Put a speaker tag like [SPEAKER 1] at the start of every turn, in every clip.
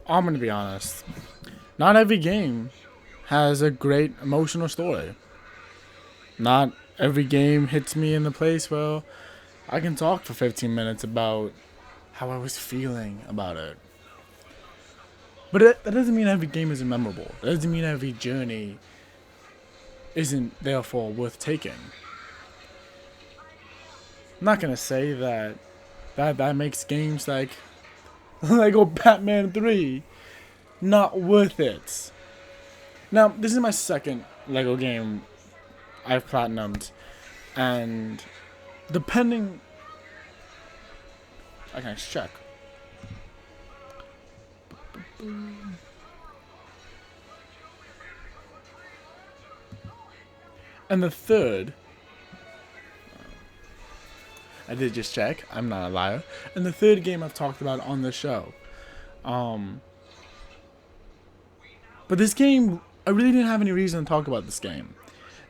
[SPEAKER 1] I'm gonna be honest. Not every game has a great emotional story. Not every game hits me in the place where I can talk for 15 minutes about how I was feeling about it. But that doesn't mean every game isn't memorable. That doesn't mean every journey isn't therefore worth taking. I'm not gonna say that makes games like Lego Batman 3 not worth it. Now, this is my second Lego game I've platinumed, and depending, I can check. And the third, I did just check. I'm not a liar. And the third game I've talked about on the show. But this game, I really didn't have any reason to talk about this game.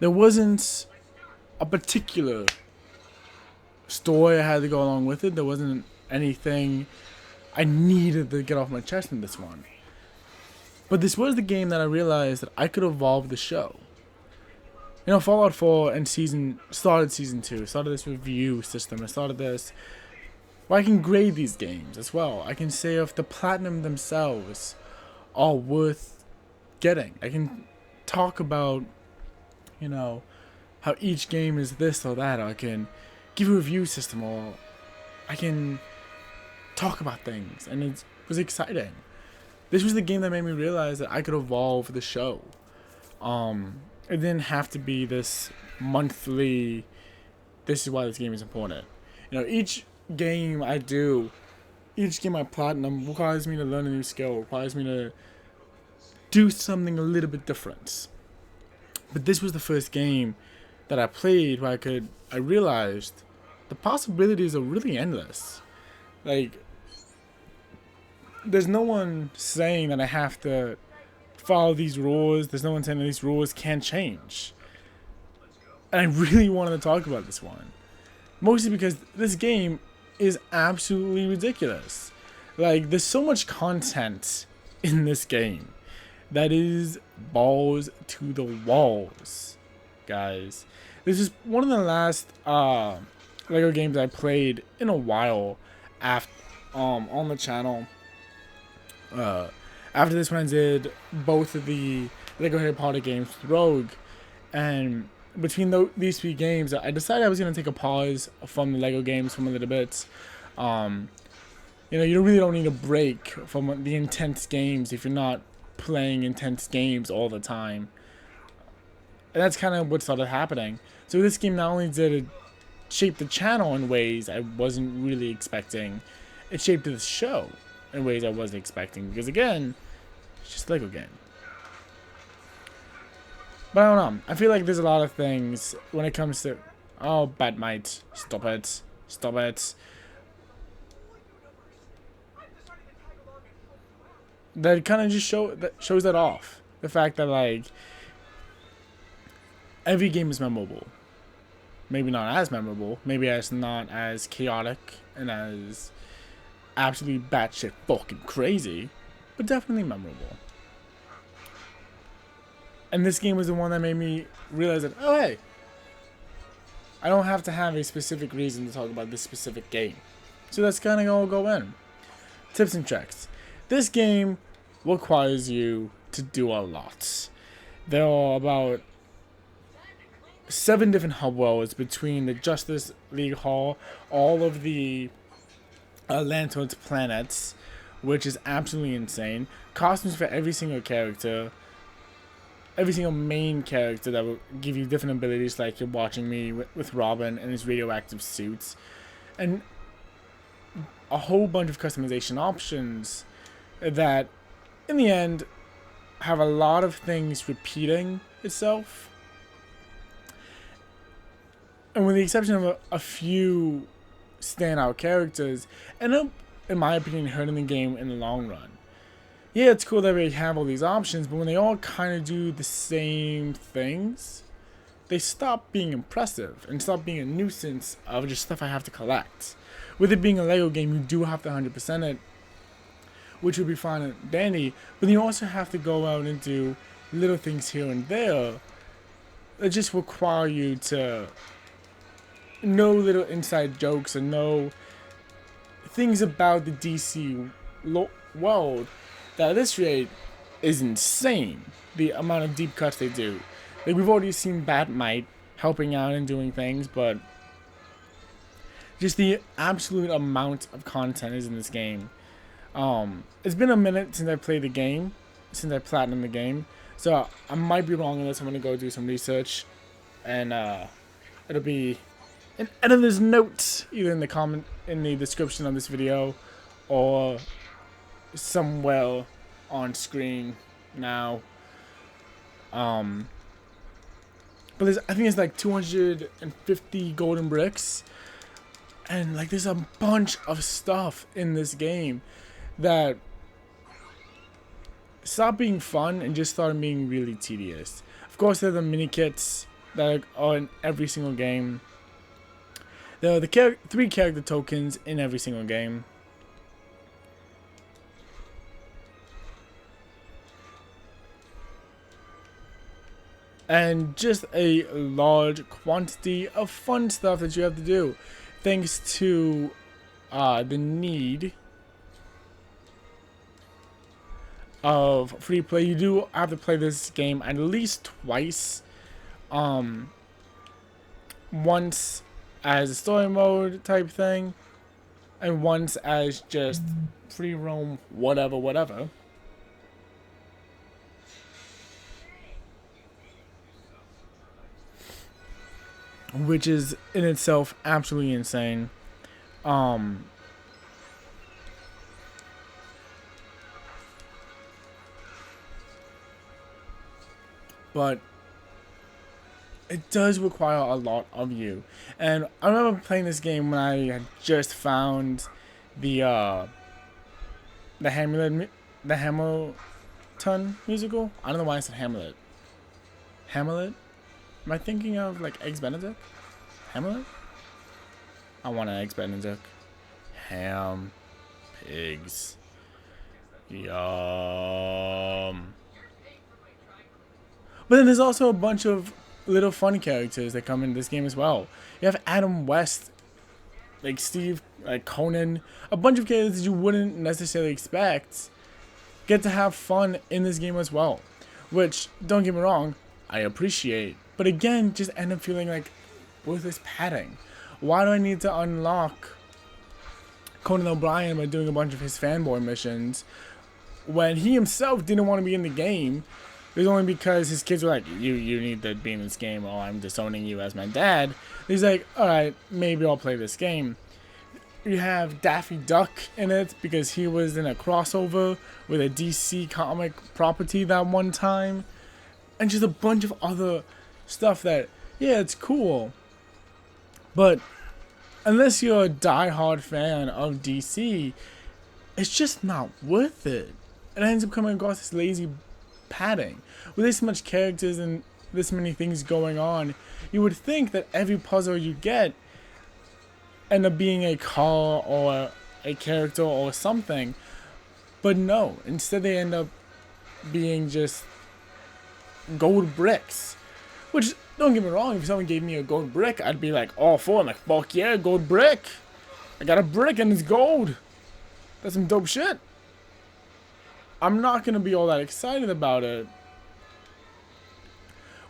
[SPEAKER 1] There wasn't a particular story I had to go along with it. There wasn't anything I needed to get off my chest in this one. But this was the game that I realized that I could evolve the show. You know, Fallout 4 and started season 2, started this review system, I started this where I can grade these games as well. I can say if the platinum themselves are worth getting. I can talk about, you know, how each game is this or that, or I can give a review system, or I can talk about things, and it was exciting. This was the game that made me realize that I could evolve the show. It didn't have to be this monthly, this is why this game is important. You know, each game I do, each game I platinum requires me to learn a new skill, requires me to do something a little bit different. But this was the first game that I played where I realized the possibilities are really endless. Like, there's no one saying that I have to follow these rules. There's no one saying that these rules can't change. And I really wanted to talk about this one. Mostly because this game is absolutely ridiculous. Like, there's so much content in this game that is balls to the walls, guys. This is one of the last Lego games I played in a while after on the channel. After this one, I did both of the Lego Harry Potter games, Rogue, and between these three games, I decided I was going to take a pause from the Lego games for a little bit. You know, you really don't need a break from the intense games if you're not playing intense games all the time. And that's kind of what started happening. So this game not only did it shape the channel in ways I wasn't really expecting, it shaped the show in ways I wasn't expecting. Because again, it's just a Lego game. But I don't know. I feel like there's a lot of things when it comes to... Oh, Batmite. Stop it. Stop it. That kind of just shows that off. The fact that, like, every game is memorable. Maybe not as memorable. Maybe it's not as chaotic and as absolutely batshit fucking crazy. But definitely memorable. And this game was the one that made me realize that, oh hey, I don't have to have a specific reason to talk about this specific game. So that's kind of all go in. Tips and tricks. This game requires you to do a lot. There are about 7 different hub worlds between the Justice League Hall, all of the Lanterns planets, which is absolutely insane. Costumes for every single character. Every single main character that will give you different abilities, like you're watching me with Robin and his radioactive suits. And a whole bunch of customization options that, in the end, have a lot of things repeating itself. And with the exception of a few standout characters, end up, in my opinion, hurting the game in the long run. Yeah, it's cool that we have all these options, but when they all kind of do the same things, they stop being impressive and stop being a nuisance of just stuff I have to collect. With it being a Lego game, you do have to 100% it, which would be fine and dandy. But you also have to go out and do little things here and there that just require you to know little inside jokes and know things about the DC world that at this rate is insane. The amount of deep cuts they do. Like, we've already seen Batmite helping out and doing things, but just the absolute amount of content is in this game. It's been a minute since I played the game, since I platinumed the game, so I might be wrong on this. I'm gonna go do some research, and it'll be an editor's note either in the description of this video or somewhere on screen now. But I think it's like 250 golden bricks, and like there's a bunch of stuff in this game that stopped being fun and just started being really tedious. Of course, there are the mini kits that are in every single game. There are the 3 character tokens in every single game. And just a large quantity of fun stuff that you have to do. Thanks to the need of free play. You do have to play this game at least twice. Once as a story mode type thing, and once as just free roam whatever. Which is in itself absolutely insane. But it does require a lot of you. And I remember playing this game when I had just found the Hamilton musical. I don't know why I said Hamlet. Hamlet? Am I thinking of like Eggs Benedict? Hamlet? I want an Eggs Benedict. Ham. Pigs. Yum. But then there's also a bunch of little fun characters that come in this game as well. You have Adam West, like Steve, like Conan, a bunch of characters you wouldn't necessarily expect get to have fun in this game as well. Which, don't get me wrong, I appreciate. But again, just end up feeling like worthless padding. Why do I need to unlock Conan O'Brien by doing a bunch of his fanboy missions when he himself didn't want to be in the game? It was only because his kids were like, you need to be in this game, or I'm disowning you as my dad. He's like, alright, maybe I'll play this game. You have Daffy Duck in it because he was in a crossover with a DC comic property that one time. And just a bunch of other stuff that, yeah, it's cool. But unless you're a die-hard fan of DC, it's just not worth it. It ends up coming across this lazy padding. With this much characters and this many things going on, you would think that every puzzle you get end up being a car or a character or something. But no, instead they end up being just gold bricks. Which, don't get me wrong, if someone gave me a gold brick, I'd be like, all for it. I'm like, fuck yeah, gold brick. I got a brick and it's gold. That's some dope shit. I'm not going to be all that excited about it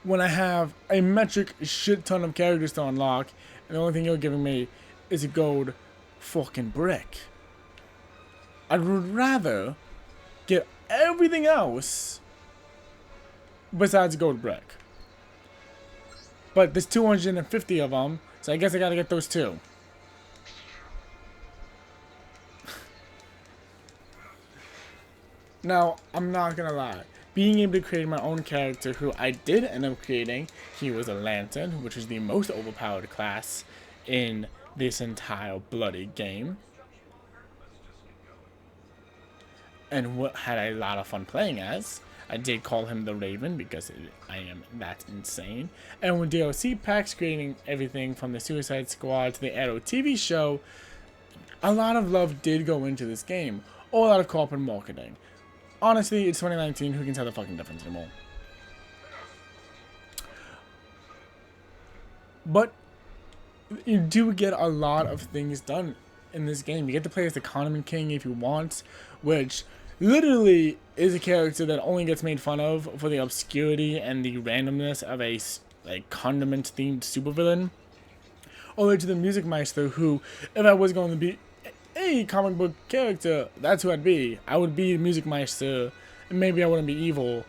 [SPEAKER 1] when I have a metric shit ton of characters to unlock, and the only thing you're giving me is a gold fucking brick. I would rather get everything else besides a gold brick. But there's 250 of them, so I guess I gotta get those too. Now, I'm not gonna lie. Being able to create my own character, who I did end up creating, he was a Lantern, which is the most overpowered class in this entire bloody game. And what had a lot of fun playing as. I did call him the Raven because I am that insane. And with DLC packs creating everything from the Suicide Squad to the Arrow TV show, a lot of love did go into this game. or a lot of corporate marketing. Honestly, it's 2019. Who can tell the fucking difference anymore? But you do get a lot of things done in this game. You get to play as the Condiment King if you want, which literally is a character that only gets made fun of for the obscurity and the randomness of a condiment-themed supervillain. All the way to the Music Meister, who, if I was going to be a comic book character, that's who I'd be. I would be the Music Meister, and maybe I wouldn't be evil,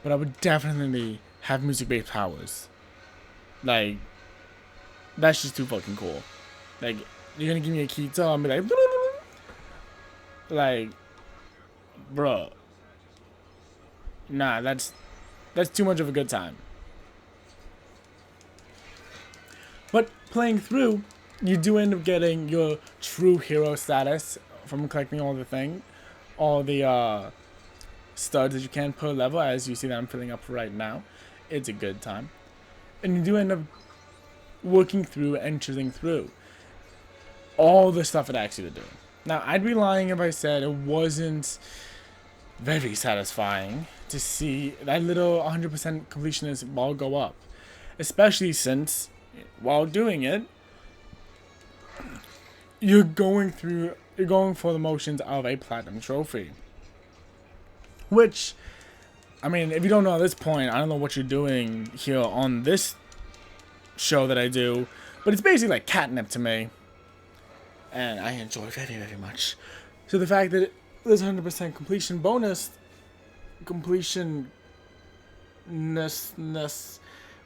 [SPEAKER 1] but I would definitely have music-based powers. Like, that's just too fucking cool. Like, you're gonna give me a guitar and be like, bruh. Nah, that's too much of a good time. But playing through, you do end up getting your true hero status from collecting all the studs that you can per level, as you see that I'm filling up right now. It's a good time. And you do end up working through and choosing through all the stuff it asks you to do. Now, I'd be lying if I said it wasn't very satisfying to see that little 100% completionist ball go up. Especially since, while doing it, you're going for the motions of a platinum trophy. Which, I mean, if you don't know at this point, I don't know what you're doing here on this show that I do, but it's basically like catnip to me, and I enjoy very, very much. So the fact that this 100% completion bonus, completionness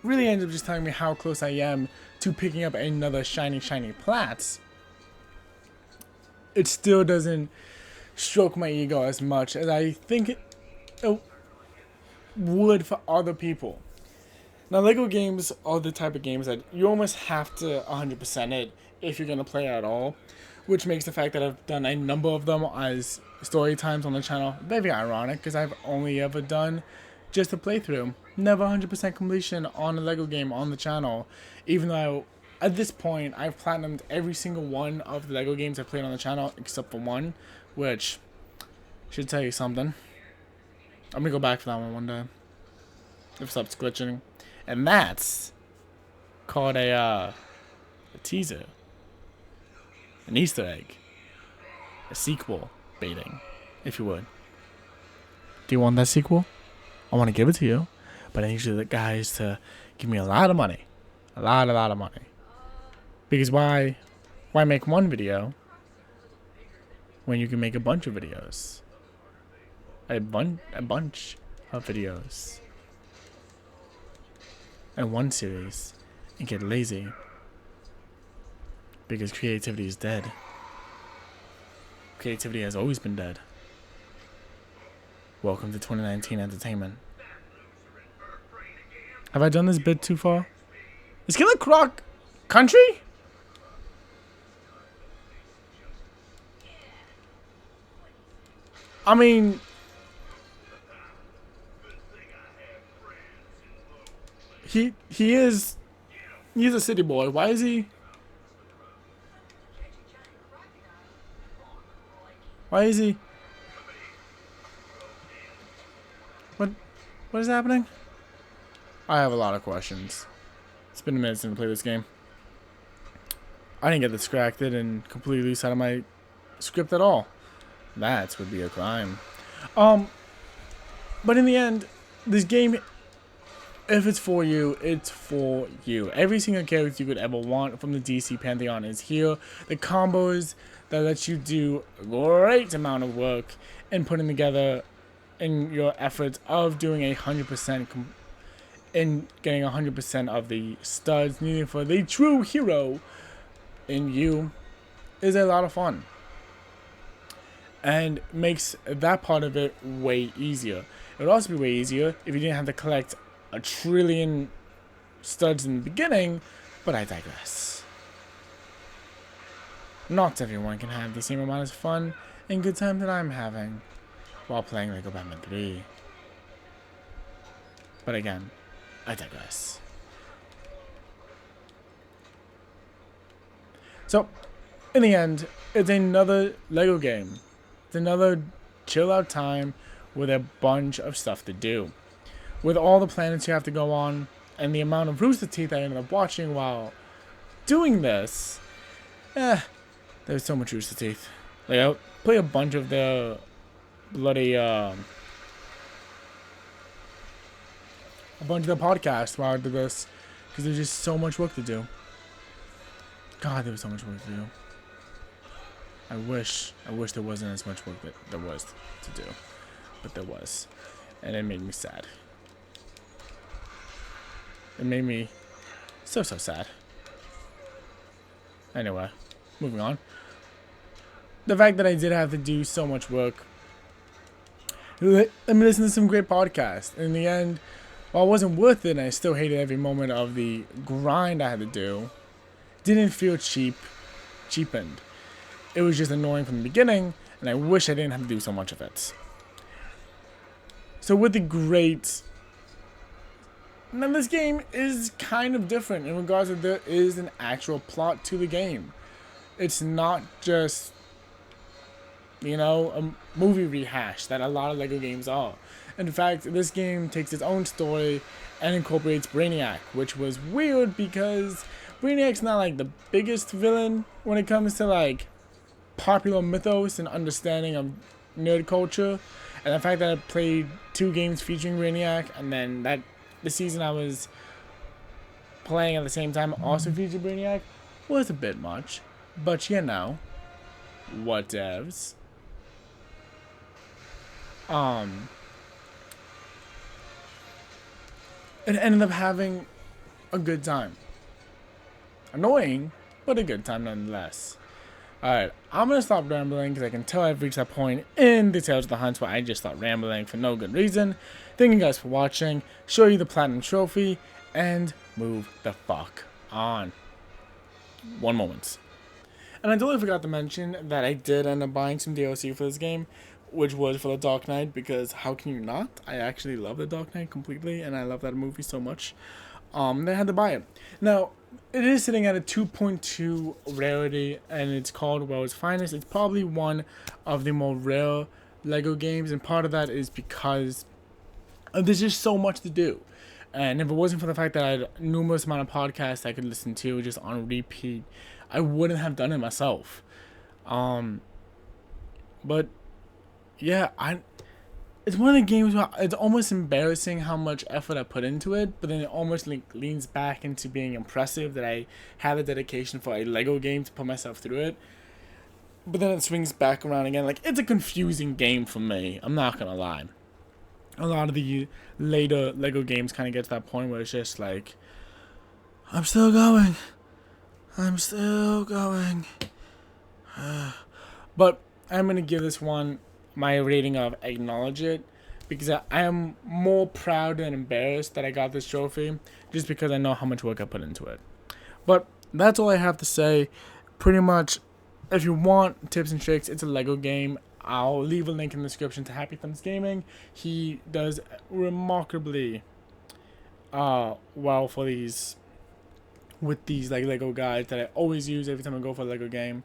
[SPEAKER 1] really ends up just telling me how close I am to picking up another shiny plat. It still doesn't stroke my ego as much as I think it would for other people. Now, LEGO games are the type of games that you almost have to 100% it if you're going to play at all, which makes the fact that I've done a number of them as story times on the channel very ironic, because I've only ever done just a playthrough. Never 100% completion on a LEGO game on the channel, even though at this point I've platinumed every single one of the LEGO games I've played on the channel except for one, which should tell you something. I'm going to go back for that one day if it stops glitching. And that's called a teaser, an Easter egg, a sequel baiting, if you would. Do you want that sequel? I want to give it to you, but I need you guys to give me a lot of money, a lot of money. Because why make one video when you can make a bunch of videos, a bunch of videos. And one series and get lazy because creativity is dead. Creativity has always been dead. Welcome to 2019 entertainment. Have I done this bit too far? Is Killer Croc country? I mean, he's a city boy. Why is he? What is happening? I have a lot of questions. It's been a minute since I played this game. I didn't get distracted and completely lose out of my script at all. That would be a crime. But in the end, this game, if it's for you, it's for you. Every single character you could ever want from the DC Pantheon is here. The combos that let you do a great amount of work in putting together in your efforts of doing 100% in getting 100% of the studs needed for the true hero in you is a lot of fun. And makes that part of it way easier. It would also be way easier if you didn't have to collect a trillion studs in the beginning, but I digress. Not everyone can have the same amount of fun and good time that I'm having while playing LEGO Batman 3. But again, I digress. So, in the end, it's another LEGO game It's another chill out time with a bunch of stuff to do. With all the planets you have to go on, and the amount of Rooster Teeth I ended up watching while doing this, there's so much Rooster Teeth. Like, I'll play a bunch of the bloody, a bunch of the podcasts while I did this, because there's just so much work to do. God, there was so much work to do. I wish there wasn't as much work that there was to do, but there was, and it made me sad. It made me so sad. Anyway, moving on. The fact that I did have to do so much work. Let me listen to some great podcasts. In the end, while it wasn't worth it, and I still hated every moment of the grind I had to do, didn't feel cheapened. It was just annoying from the beginning, and I wish I didn't have to do so much of it. So with the great... Now this game is kind of different in regards to there is an actual plot to the game. It's not just, you know, a movie rehash that a lot of LEGO games are. In fact, this game takes its own story and incorporates Brainiac, which was weird because Brainiac's not like the biggest villain when it comes to like popular mythos and understanding of nerd culture. And the fact that I played 2 games featuring Brainiac, and then that the season I was playing at the same time also featured Brainiac, was a bit much. But you know, whatevs. It ended up having a good time. Annoying, but a good time nonetheless. Alright, I'm going to stop rambling because I can tell I've reached that point in the Tales of the Hunts where I just start rambling for no good reason. Thank you guys for watching, show you the Platinum Trophy, and move the fuck on. One moment. And I totally forgot to mention that I did end up buying some DLC for this game, which was for The Dark Knight, because how can you not? I actually love The Dark Knight completely, and I love that movie so much. They had to buy it. Now, it is sitting at a 2.2 rarity, and it's called World's Finest. It's probably one of the more rare LEGO games, and part of that is because there's just so much to do. And if it wasn't for the fact that I had a numerous amount of podcasts I could listen to just on repeat, I wouldn't have done it myself. But yeah, it's one of the games where it's almost embarrassing how much effort I put into it, but then it almost leans back into being impressive that I had the dedication for a LEGO game to put myself through it. But then it swings back around again. Like, it's a confusing game for me, I'm not gonna lie. A lot of the later LEGO games kind of get to that point where it's just like, I'm still going. But I'm going to give this one my rating of acknowledge it, because I am more proud and embarrassed that I got this trophy, just because I know how much work I put into it. But that's all I have to say. Pretty much, if you want tips and tricks, it's a LEGO game. I'll leave a link in the description to Happy Thumbs Gaming. He does remarkably well for these, with these like LEGO guides that I always use every time I go for a LEGO game.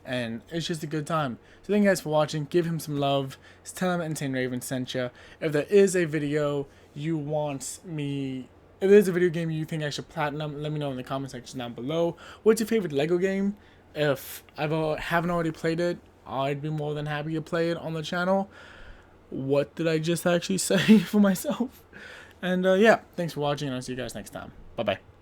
[SPEAKER 1] And it's just a good time. So thank you guys for watching. Give him some love. Tell him Insane Raven sent you. If there is a video you want me... If there's a video game you think I should platinum, let me know in the comment section down below. What's your favorite LEGO game? If I haven't already played it, I'd be more than happy to play it on the channel. What did I just actually say for myself? And yeah, thanks for watching, and I'll see you guys next time. Bye-bye.